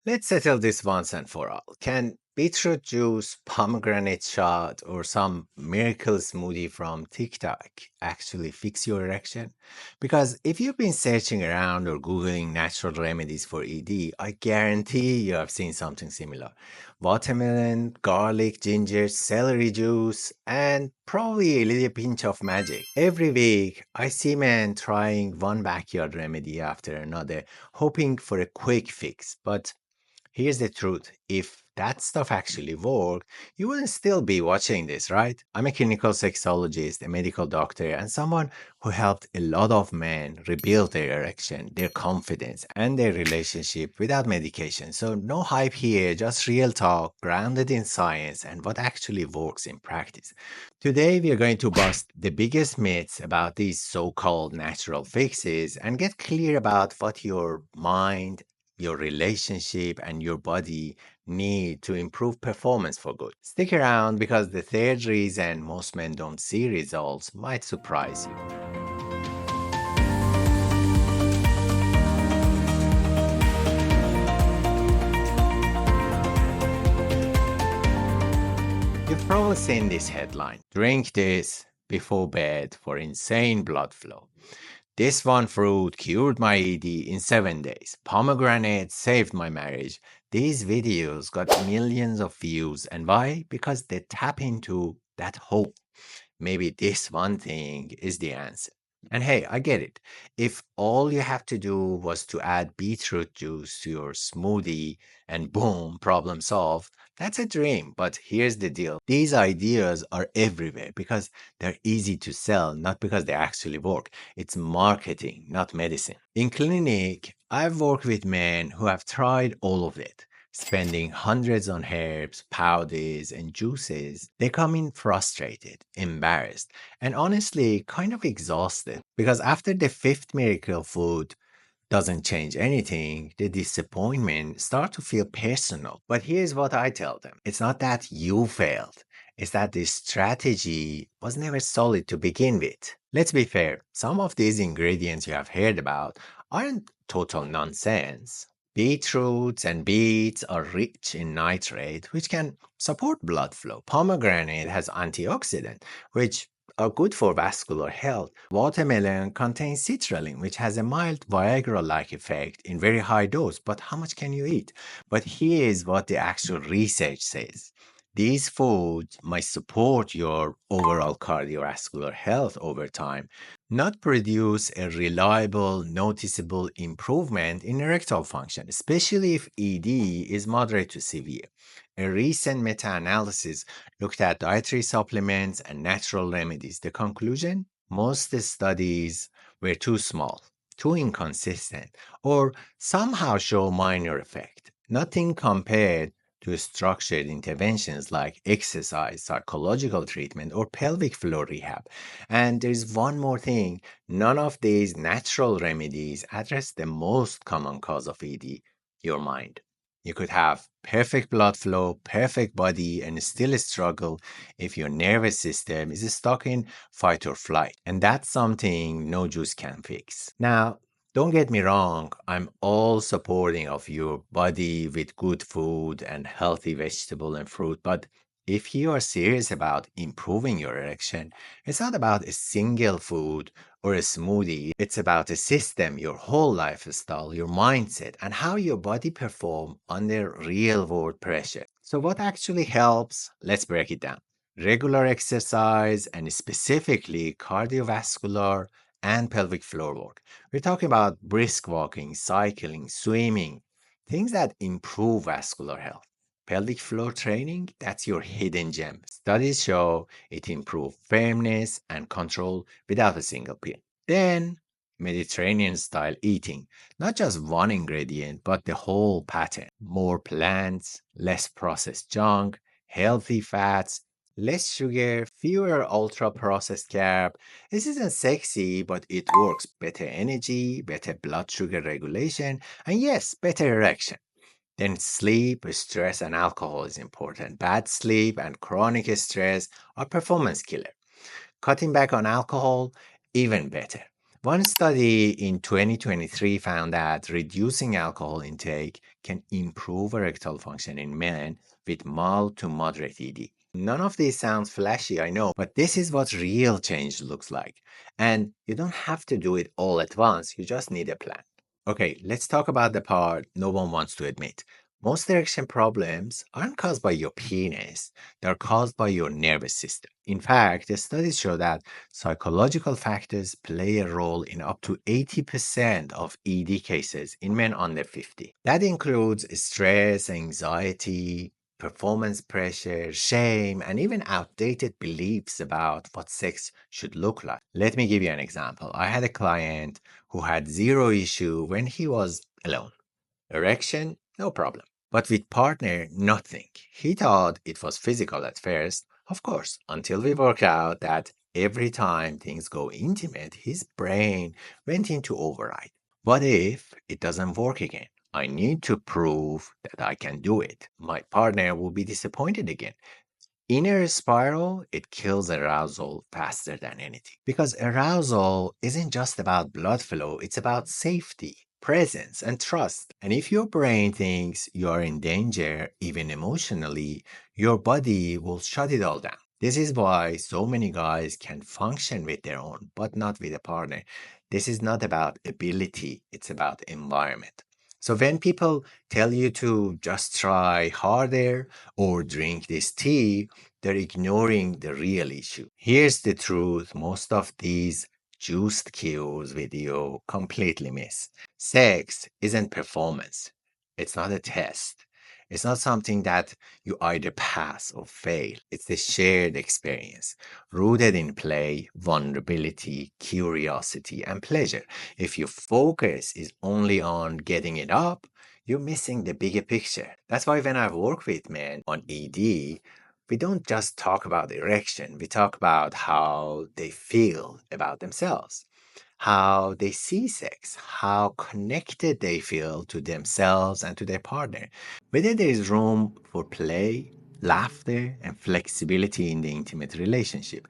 Let's settle this once and for all. Can beetroot juice, pomegranate shot, or some miracle smoothie from TikTok actually fix your erection? Because if you've been searching around or Googling natural remedies for ED, I guarantee you have seen something similar. Watermelon, garlic, ginger, celery juice, and probably a little pinch of magic. Every week, I see men trying one backyard remedy after another, hoping for a quick fix. But here's the truth. If that stuff actually worked, you wouldn't still be watching this, right? I'm a clinical sexologist, a medical doctor, and someone who helped a lot of men rebuild their erection, their confidence, and their relationship without medication. So, no hype here, just real talk, grounded in science and what actually works in practice. Today, we are going to bust the biggest myths about these so called natural fixes and get clear about what your mind, your relationship, and your body need to improve performance for good. Stick around because the third reason most men don't see results might surprise you. You've probably seen this headline: drink this before bed for insane blood flow. This one fruit cured my ED in 7 days. Pomegranate saved my marriage. These videos got millions of views. And why? Because they tap into that hope. Maybe this one thing is the answer. And hey, I get it. If all you have to do was to add beetroot juice to your smoothie and boom, problem solved, that's a dream. But here's the deal: these ideas are everywhere because they're easy to sell, not because they actually work. It's marketing, not medicine. In clinic, I've worked with men who have tried all of it, spending hundreds on herbs, powders, and juices. They come in frustrated, embarrassed, and honestly kind of exhausted because after the fifth miracle food doesn't change anything, the disappointment starts to feel personal. But here's what I tell them: it's not that you failed, it's that the strategy was never solid to begin with. Let's be fair, some of these ingredients you have heard about aren't total nonsense. Beetroots and beets are rich in nitrate, which can support blood flow. Pomegranate has antioxidant, which are good for vascular health. Watermelon contains citrulline, which has a mild Viagra-like effect in very high dose. But how much can you eat? But here's what the actual research says. These foods might support your overall cardiovascular health over time, not produce a reliable, noticeable improvement in erectile function, especially if ED is moderate to severe. A recent meta analysis looked at dietary supplements and natural remedies. The conclusion? Most studies were too small, too inconsistent, or somehow show minor effect. Nothing compared to structured interventions like exercise, psychological treatment, or pelvic floor rehab. And there's one more thing: none of these natural remedies address the most common cause of ED, your mind. You could have perfect blood flow, perfect body, and still struggle if your nervous system is stuck in fight or flight. And that's something no juice can fix. Now, don't get me wrong, I'm all supporting of your body with good food and healthy vegetable and fruit, but if you are serious about improving your erection, it's not about a single food or a smoothie. It's about a system, your whole lifestyle, your mindset, and how your body perform under real world pressure. So what actually helps? Let's break it down. Regular exercise and specifically cardiovascular and pelvic floor work. We're talking about brisk walking, cycling, swimming, things that improve vascular health. Pelvic floor training, that's your hidden gem. Studies show it improves firmness and control without a single pill. Then, Mediterranean style eating, not just one ingredient, but the whole pattern. More plants, less processed junk, healthy fats, less sugar, fewer ultra processed carb. This isn't sexy, but it works. Better energy, better blood sugar regulation, and yes, better erection. Then sleep, stress, and alcohol is important. Bad sleep and chronic stress are performance killer. Cutting back on alcohol, even better. One study in 2023 found that reducing alcohol intake can improve erectile function in men with mild to moderate ED. None of this sounds flashy, I know, but this is what real change looks like. And you don't have to do it all at once, you just need a plan. Okay, let's talk about the part no one wants to admit. Most erection problems aren't caused by your penis, they're caused by your nervous system. In fact, the studies show that psychological factors play a role in up to 80% of ED cases in men under 50. That includes stress, anxiety, performance pressure, shame, and even outdated beliefs about what sex should look like. Let me give you an example. I had a client who had zero issue when he was alone. Erection, no problem. But with partner, nothing. He thought it was physical at first, of course, until we worked out that every time things go intimate, his brain went into override. What if it doesn't work again? I need to prove that I can do it. My partner will be disappointed again. Inner spiral, it kills arousal faster than anything. Because arousal isn't just about blood flow, it's about safety, presence, and trust. And if your brain thinks you are in danger, even emotionally, your body will shut it all down. This is why so many guys can function with their own, but not with a partner. This is not about ability, it's about environment. So when people tell you to just try harder or drink this tea, they're ignoring the real issue. Here's the truth most of these juiced cues video completely miss. Sex isn't performance, it's not a test. It's not something that you either pass or fail. It's a shared experience rooted in play, vulnerability, curiosity, and pleasure. If your focus is only on getting it up, you're missing the bigger picture. That's why when I work with men on ED, we don't just talk about erection, we talk about how they feel about themselves, how they see sex, how connected they feel to themselves and to their partner, whether there is room for play, laughter, and flexibility in the intimate relationship.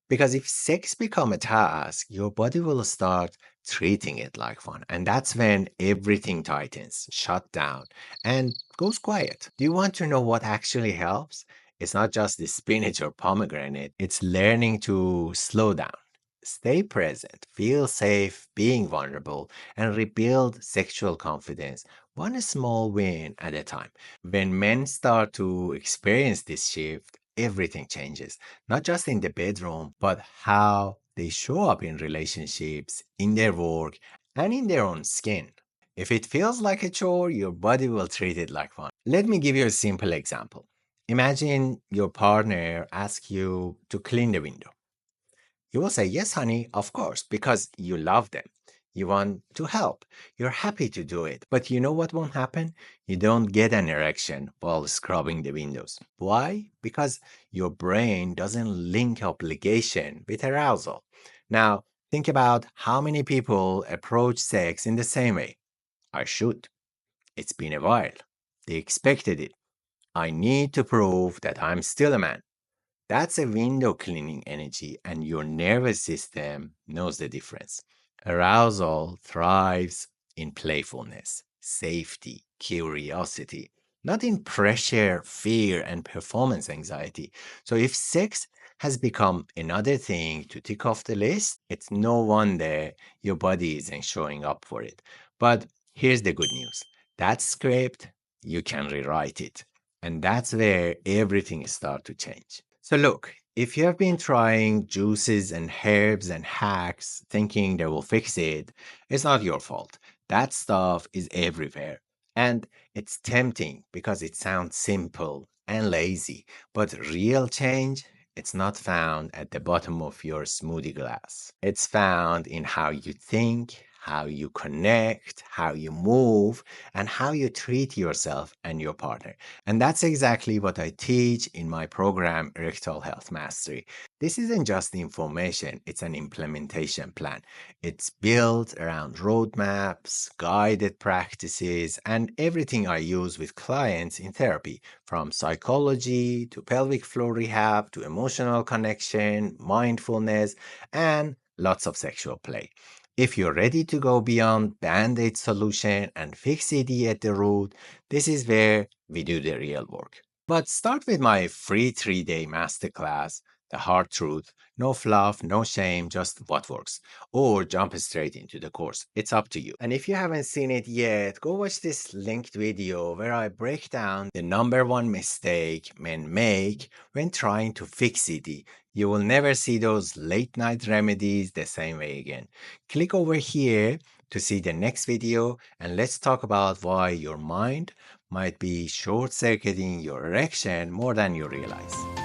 Because if sex become a task, your body will start treating it like one. And that's when everything tightens, shut down, and goes quiet. Do you want to know what actually helps? It's not just the spinach or pomegranate, it's learning to slow down. Stay present, feel safe being vulnerable, and rebuild sexual confidence one small win at a time. When men start to experience this shift, everything changes, not just in the bedroom, but how they show up in relationships, in their work, and in their own skin. If it feels like a chore, your body will treat it like one. Let me give you a simple example. Imagine your partner asks you to clean the window. You will say, yes, honey, of course, because you love them. You want to help. You're happy to do it. But you know what won't happen? You don't get an erection while scrubbing the windows. Why? Because your brain doesn't link obligation with arousal. Now, think about how many people approach sex in the same way. I should. It's been a while. They expected it. I need to prove that I'm still a man. That's a window cleaning energy, and your nervous system knows the difference. Arousal thrives in playfulness, safety, curiosity, not in pressure, fear, and performance anxiety. So, if sex has become another thing to tick off the list, it's no wonder your body isn't showing up for it. But here's the good news that script, you can rewrite it. And that's where everything starts to change. So, look, if you have been trying juices and herbs and hacks thinking they will fix it, it's not your fault. That stuff is everywhere. And it's tempting because it sounds simple and lazy. But real change, it's not found at the bottom of your smoothie glass. It's found in how you think, how you connect, how you move, and how you treat yourself and your partner. And that's exactly what I teach in my program, Erectile Health Mastery. This isn't just information, it's an implementation plan. It's built around roadmaps, guided practices, and everything I use with clients in therapy, from psychology to pelvic floor rehab to emotional connection, mindfulness, and lots of sexual play. If you're ready to go beyond band-aid solution and fix ED at the root, this is where we do the real work. But start with my free 3-day masterclass, The Hard Truth. No fluff, no shame, just what works. Or jump straight into the course. It's up to you. And if you haven't seen it yet, go watch this linked video where I break down the number one mistake men make when trying to fix ED. You will never see those late night remedies the same way again. Click over here to see the next video, and let's talk about why your mind might be short-circuiting your erection more than you realize.